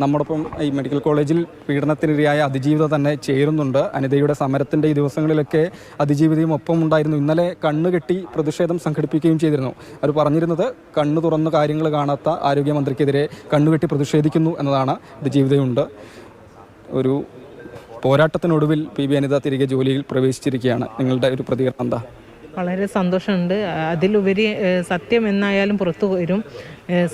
നമ്മോടൊപ്പം ഈ മെഡിക്കൽ കോളേജിൽ പീഡനത്തിനിരയായ അതിജീവിത തന്നെ ചേരുന്നുണ്ട്. അനിതയുടെ സമരത്തിൻ്റെ ഈ ദിവസങ്ങളിലൊക്കെ അതിജീവിതയും ഒപ്പം ഉണ്ടായിരുന്നു. ഇന്നലെ കണ്ണുകെട്ടി പ്രതിഷേധം സംഘടിപ്പിക്കുകയും ചെയ്തിരുന്നു. അവർ പറഞ്ഞിരുന്നത് കണ്ണു തുറന്ന് കാര്യങ്ങൾ കാണാത്ത ആരോഗ്യമന്ത്രിക്കെതിരെ കണ്ണുകെട്ടി പ്രതിഷേധിക്കുന്നു എന്നതാണ്. അതിജീവിതയുണ്ട്. ഒരു പോരാട്ടത്തിനൊടുവിൽ PB അനിത തിരികെ ജോലിയിൽ പ്രവേശിച്ചിരിക്കുകയാണ്. നിങ്ങളുടെ ഒരു പ്രതികരണം എന്താ? വളരെ സന്തോഷമുണ്ട്. അതിലുപരി സത്യം എന്നായാലും പുറത്തു വരും,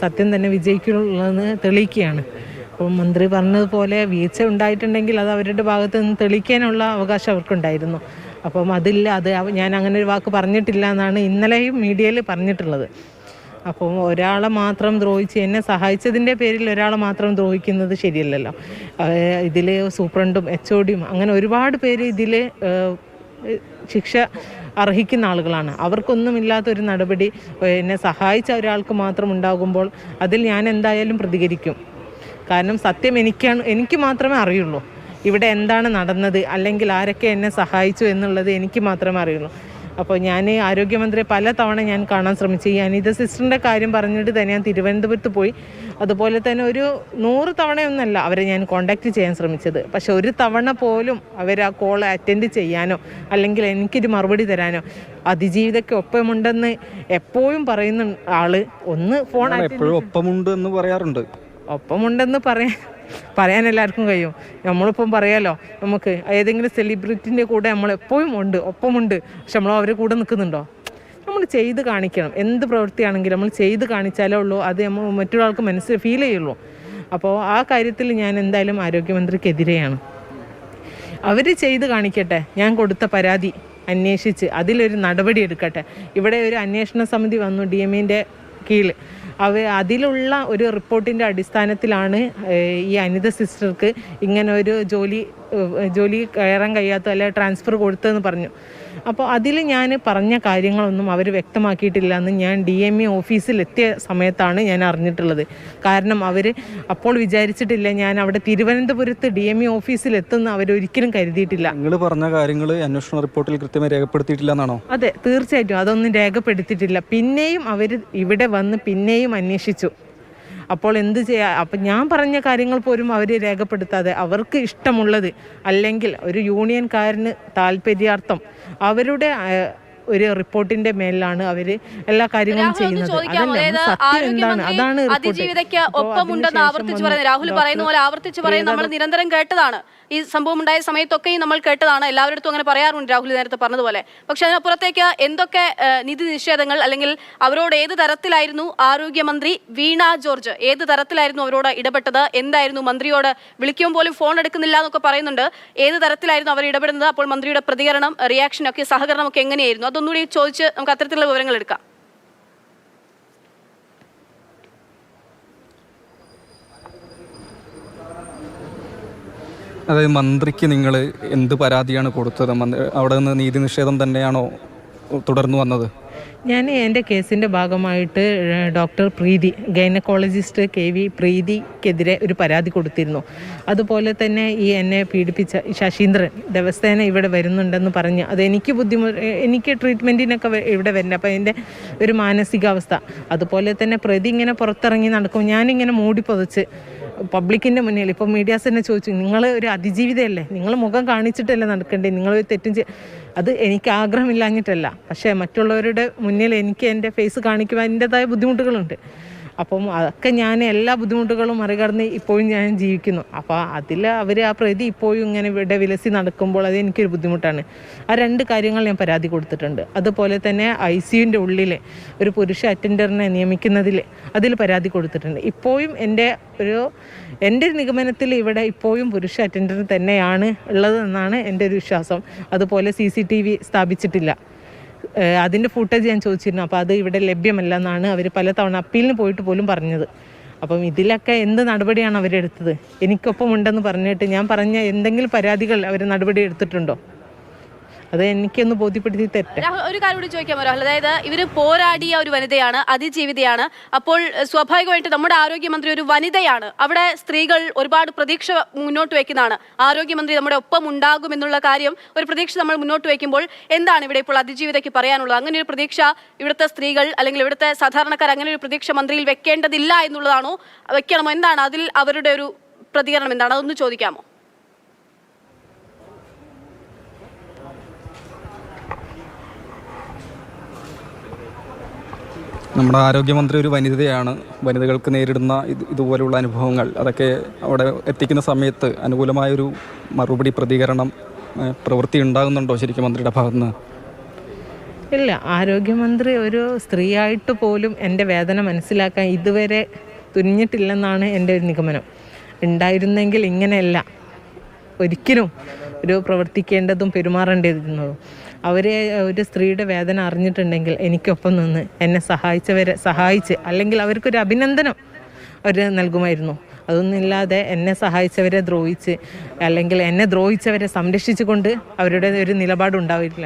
സത്യം തന്നെ വിജയിക്കുള്ളതെന്ന് തെളിയിക്കുകയാണ്. അപ്പോൾ മന്ത്രി പറഞ്ഞതുപോലെ വീഴ്ച ഉണ്ടായിട്ടുണ്ടെങ്കിൽ അത് അവരുടെ ഭാഗത്ത് നിന്ന് തെളിയിക്കാനുള്ള അവകാശം അവർക്കുണ്ടായിരുന്നു. അപ്പം അതില്ല, അത് ഞാൻ അങ്ങനെ ഒരു വാക്ക് പറഞ്ഞിട്ടില്ല എന്നാണ് ഇന്നലെയും മീഡിയയിൽ പറഞ്ഞിട്ടുള്ളത്. അപ്പോൾ ഒരാളെ മാത്രം ദ്രോഹിച്ച്, എന്നെ സഹായിച്ചതിൻ്റെ പേരിൽ ഒരാളെ മാത്രം ദ്രോഹിക്കുന്നത് ശരിയല്ലല്ലോ. ഇതിൽ സൂപ്രണ്ടും HODയും അങ്ങനെ ഒരുപാട് പേര് ഇതിൽ ശിക്ഷ അർഹിക്കുന്ന ആളുകളാണ്. അവർക്കൊന്നുമില്ലാത്തൊരു നടപടി എന്നെ സഹായിച്ച ഒരാൾക്ക് മാത്രം ഉണ്ടാകുമ്പോൾ അതിൽ ഞാൻ എന്തായാലും പ്രതികരിക്കും. കാരണം സത്യം എനിക്ക് മാത്രമേ അറിയുള്ളൂ. ഇവിടെ എന്താണ് നടന്നത്, അല്ലെങ്കിൽ ആരൊക്കെ എന്നെ സഹായിച്ചു എന്നുള്ളത് എനിക്ക് മാത്രമേ അറിയുള്ളൂ. അപ്പോൾ ഞാൻ ആരോഗ്യമന്ത്രിയെ പല തവണ ഞാൻ കാണാൻ ശ്രമിച്ചു. ഈ അനിത സിസ്റ്ററിൻ്റെ കാര്യം പറഞ്ഞിട്ട് തന്നെ ഞാൻ തിരുവനന്തപുരത്ത് പോയി. അതുപോലെ തന്നെ ഒരു 100 തവണയൊന്നല്ല അവരെ ഞാൻ കോണ്ടാക്റ്റ് ചെയ്യാൻ ശ്രമിച്ചത്. പക്ഷെ ഒരു തവണ പോലും അവർ ആ കോൾ അറ്റൻഡ് ചെയ്യാനോ അല്ലെങ്കിൽ എനിക്കൊരു മറുപടി തരാനോ, അതിജീവിതയ്ക്ക് ഒപ്പമുണ്ടെന്ന് എപ്പോഴും പറയുന്ന ആള് ഒന്ന് ഫോൺ എപ്പോഴും ഒപ്പമുണ്ട് എന്ന് പറയാറുണ്ട്. ഒപ്പമുണ്ടെന്ന് പറയാൻ എല്ലാവർക്കും കഴിയും. നമ്മളിപ്പം പറയാലോ, നമുക്ക് ഏതെങ്കിലും സെലിബ്രിറ്റിൻ്റെ കൂടെ നമ്മളെപ്പോഴും ഉണ്ട്, ഒപ്പമുണ്ട്. പക്ഷെ നമ്മൾ അവരുടെ കൂടെ നിൽക്കുന്നുണ്ടോ? നമ്മൾ ചെയ്ത് കാണിക്കണം. എന്ത് പ്രവൃത്തിയാണെങ്കിലും നമ്മൾ ചെയ്ത് കാണിച്ചാലേ ഉള്ളൂ അത് നമ്മൾ മറ്റൊരാൾക്ക് ഫീൽ ചെയ്യുള്ളൂ. അപ്പോൾ ആ കാര്യത്തിൽ ഞാൻ എന്തായാലും ആരോഗ്യമന്ത്രിക്കെതിരെയാണ്. അവർ ചെയ്ത് കാണിക്കട്ടെ. ഞാൻ കൊടുത്ത പരാതി അന്വേഷിച്ച് അതിലൊരു നടപടി എടുക്കട്ടെ. ഇവിടെ ഒരു അന്വേഷണ സമിതി വന്നു DMEൻ്റെ കീഴിൽ. അതിലുള്ള ഒരു റിപ്പോർട്ടിൻ്റെ അടിസ്ഥാനത്തിലാണ് ഈ അനിത സിസ്റ്റർക്ക് ഇങ്ങനെ ഒരു ജോലി കയറാൻ കഴിയാത്ത അല്ലെങ്കിൽ ട്രാൻസ്ഫർ കൊടുത്തതെന്ന് പറഞ്ഞു. അപ്പോൾ അതിൽ ഞാൻ പറഞ്ഞ കാര്യങ്ങളൊന്നും അവർ വ്യക്തമാക്കിയിട്ടില്ല എന്ന് ഞാൻ DME ഓഫീസിലെത്തിയ സമയത്താണ് ഞാൻ അറിഞ്ഞിട്ടുള്ളത്. കാരണം അവർ അപ്പോൾ വിചാരിച്ചിട്ടില്ല ഞാൻ അവിടെ തിരുവനന്തപുരത്ത് DME ഓഫീസിലെത്തുന്ന അവരൊരിക്കലും കരുതിയിട്ടില്ല. നിങ്ങൾ പറഞ്ഞ കാര്യങ്ങൾ അന്വേഷണ റിപ്പോർട്ടിൽ കൃത്യമായി രേഖപ്പെടുത്തിയിട്ടില്ല എന്നാണോ? അതെ, തീർച്ചയായിട്ടും അതൊന്നും രേഖപ്പെടുത്തിയിട്ടില്ല. പിന്നെയും അവർ ഇവിടെ വന്ന് പിന്നെയും അന്വേഷിച്ചു. അപ്പോൾ എന്ത് ചെയ്യാം? അപ്പം ഞാൻ പറഞ്ഞ കാര്യങ്ങൾ പോലും അവർ രേഖപ്പെടുത്താതെ അവർക്ക് ഇഷ്ടമുള്ളത്, അല്ലെങ്കിൽ ഒരു യൂണിയൻകാരന് താല്പര്യാർത്ഥം അവരുടെ ഒരു റിപ്പോർട്ടിന്റെ മേലാണ് അവര് എല്ലാ കാര്യങ്ങളും ചെയ്യുന്നത്. അതിജീവിതയ്ക്ക് ഒപ്പമുണ്ടെന്ന് ആവർത്തിച്ച് പറയുന്നത് രാഹുൽ പറയുന്ന പോലെ ആവർത്തിച്ച് പറയുന്നത് നമ്മൾ നിരന്തരം കേട്ടതാണ്. ഈ സംഭവം ഉണ്ടായ സമയത്തൊക്കെയും നമ്മൾ കേട്ടതാണ്. എല്ലാവരുടെ അങ്ങനെ പറയാറുണ്ട് രാഹുൽ നേരത്തെ പറഞ്ഞതുപോലെ. പക്ഷെ അതിനപ്പുറത്തേക്ക് എന്തൊക്കെ നിധി നിഷേധങ്ങൾ, അല്ലെങ്കിൽ അവരോട് ഏത് തരത്തിലായിരുന്നു ആരോഗ്യമന്ത്രി വീണ ജോർജ് ഏത് തരത്തിലായിരുന്നു അവരോട് ഇടപെട്ടത്, എന്തായിരുന്നു മന്ത്രിയോട് വിളിക്കുമ്പോൾ പോലും ഫോൺ എടുക്കുന്നില്ല എന്നൊക്കെ പറയുന്നുണ്ട്. ഏത് തരത്തിലായിരുന്നു അവർ ഇടപെടുന്നത്, അപ്പോൾ മന്ത്രിയുടെ പ്രതികരണം, റിയാക്ഷൻ ഒക്കെ, സഹകരണം ഒക്കെ എങ്ങനെയായിരുന്നു? അതൊന്നുകൂടി ചോദിച്ച് നമുക്ക് അത്തരത്തിലുള്ള വിവരങ്ങൾ എടുക്കാം. അതായത് മന്ത്രിക്ക് നിങ്ങൾ എന്ത് പരാതിയാണ് കൊടുത്തത്? അവിടെ നിന്ന് നീതി നിഷേധം തന്നെയാണോ തുടർന്നു വന്നത്? ഞാൻ എൻ്റെ കേസിൻ്റെ ഭാഗമായിട്ട് ഡോക്ടർ പ്രീതി, ഗൈനക്കോളജിസ്റ്റ് KV പ്രീതിക്കെതിരെ ഒരു പരാതി കൊടുത്തിരുന്നു. അതുപോലെ തന്നെ ഈ എന്നെ പീഡിപ്പിച്ച ശശീന്ദ്രൻ ദിവസേന ഇവിടെ വരുന്നുണ്ടെന്ന് പറഞ്ഞ് അത് എനിക്ക് ട്രീറ്റ്മെൻറ്റിനൊക്കെ ഇവിടെ വരുന്നത്. അപ്പോൾ എൻ്റെ ഒരു മാനസികാവസ്ഥ, അതുപോലെ തന്നെ പ്രതി ഇങ്ങനെ പുറത്തിറങ്ങി നടക്കും, ഞാനിങ്ങനെ മൂടി പൊതച്ച് പബ്ലിക്കിൻ്റെ മുന്നിൽ. ഇപ്പോൾ മീഡിയാസ് തന്നെ ചോദിച്ചു, നിങ്ങൾ ഒരു അതിജീവിതയല്ലേ, നിങ്ങൾ മുഖം കാണിച്ചിട്ടല്ലേ നടക്കണ്ടേ, നിങ്ങളൊരു തെറ്റും അത് എനിക്ക് ആഗ്രഹമില്ലാഞ്ഞിട്ടല്ല, പക്ഷേ മറ്റുള്ളവരുടെ മുന്നിൽ എനിക്ക് എൻ്റെ ഫേസ് കാണിക്കുവാൻ എൻ്റെതായ ബുദ്ധിമുട്ടുകളുണ്ട്. അപ്പം അതൊക്കെ ഞാൻ എല്ലാ ബുദ്ധിമുട്ടുകളും മറികടന്ന് ഇപ്പോഴും ഞാൻ ജീവിക്കുന്നു. അപ്പോൾ അതിൽ ആ പ്രതി ഇപ്പോഴും ഇങ്ങനെ ഇവിടെ വിലസി നടക്കുമ്പോൾ അത് എനിക്കൊരു ബുദ്ധിമുട്ടാണ്. ആ 2 കാര്യങ്ങൾ ഞാൻ പരാതി കൊടുത്തിട്ടുണ്ട്. അതുപോലെ തന്നെ ICUവിൻ്റെ ഉള്ളിൽ ഒരു പുരുഷ അറ്റൻഡറിനെ നിയമിക്കുന്നതിൽ അതിൽ പരാതി കൊടുത്തിട്ടുണ്ട്. ഇപ്പോഴും എൻ്റെ നിഗമനത്തിൽ ഇവിടെ ഇപ്പോഴും പുരുഷ അറ്റൻഡർ തന്നെയാണ് ഉള്ളതെന്നാണ് എൻ്റെ ഒരു വിശ്വാസം. അതുപോലെ CCTV സ്ഥാപിച്ചിട്ടില്ല. അതിൻ്റെ ഫുട്ടേജ് ഞാൻ ചോദിച്ചിരുന്നു. അപ്പോൾ അത് ഇവിടെ ലഭ്യമല്ല എന്നാണ് അവർ പലതവണ അപ്പീലിന് പോയിട്ട് പോലും പറഞ്ഞത്. അപ്പം ഇതിലൊക്കെ എന്ത് നടപടിയാണ് അവരെടുത്തത്? എനിക്കൊപ്പം ഉണ്ടെന്ന് പറഞ്ഞിട്ട് ഞാൻ പറഞ്ഞ എന്തെങ്കിലും പരാതികൾ അവർ നടപടി എടുത്തിട്ടുണ്ടോ? അത് എനിക്കൊന്ന് ബോധ്യപ്പെടുത്തി തരട്ടെ. ഒരു കാര്യം കൂടി ചോദിക്കാമോ രാഹുൽ? അതായത് ഇവര് പോരാടിയ ഒരു വനിതയാണ്, അതിജീവിതയാണ്. അപ്പോൾ സ്വാഭാവികമായിട്ട് നമ്മുടെ ആരോഗ്യമന്ത്രി ഒരു വനിതയാണ്. അവിടെ സ്ത്രീകൾ ഒരുപാട് പ്രതീക്ഷ മുന്നോട്ട് വയ്ക്കുന്നതാണ്. ആരോഗ്യമന്ത്രി നമ്മുടെ ഒപ്പം ഉണ്ടാകും എന്നുള്ള കാര്യം, ഒരു പ്രതീക്ഷ നമ്മൾ മുന്നോട്ട് വയ്ക്കുമ്പോൾ എന്താണ് ഇവിടെ ഇപ്പോൾ അതിജീവിതയ്ക്ക് പറയാനുള്ളത്? അങ്ങനെ ഒരു പ്രതീക്ഷ ഇവിടുത്തെ സ്ത്രീകൾ അല്ലെങ്കിൽ ഇവിടുത്തെ സാധാരണക്കാർ അങ്ങനെ ഒരു പ്രതീക്ഷ മന്ത്രിയിൽ വെക്കേണ്ടതില്ല എന്നുള്ളതാണോ, വെക്കണമോ? എന്താണ് അതിൽ അവരുടെ ഒരു പ്രതികരണം എന്താണ്, അതൊന്ന് ചോദിക്കാമോ? നമ്മുടെ ആരോഗ്യമന്ത്രി ഒരു വനിതയാണ്. വനിതകൾക്ക് നേരിടുന്ന ഇതുപോലുള്ള അനുഭവങ്ങൾ അതൊക്കെ അവിടെ എത്തിക്കുന്ന സമയത്ത് അനുകൂലമായൊരു മറുപടി പ്രതികരണം പ്രവൃത്തി ഉണ്ടാകുന്നുണ്ടോ ശരിക്കും മന്ത്രിയുടെ ഭാഗത്തുനിന്ന്? ഇല്ല, ആരോഗ്യമന്ത്രി ഒരു സ്ത്രീയായിട്ട് പോലും എൻ്റെ വേദന മനസ്സിലാക്കാൻ ഇതുവരെ തുനിഞ്ഞിട്ടില്ലെന്നാണ് എൻ്റെ ഒരു നിഗമനം. ഉണ്ടായിരുന്നെങ്കിൽ ഇങ്ങനെയല്ല ഒരിക്കലും ഒരു പ്രവർത്തിക്കേണ്ടതും പെരുമാറേണ്ടിയിരുന്നതും. അവരെ ഒരു സ്ത്രീയുടെ വേദന അറിഞ്ഞിട്ടുണ്ടെങ്കിൽ എനിക്കൊപ്പം നിന്ന് എന്നെ സഹായിച്ച് അല്ലെങ്കിൽ അവർക്കൊരു അഭിനന്ദനം അവർ നൽകുമായിരുന്നു. അതൊന്നുമില്ലാതെ എന്നെ സഹായിച്ചവരെ ദ്രോഹിച്ച് അല്ലെങ്കിൽ എന്നെ ദ്രോഹിച്ചവരെ സംരക്ഷിച്ചുകൊണ്ട് അവരുടെ ഒരു നിലപാടുണ്ടാവില്ല.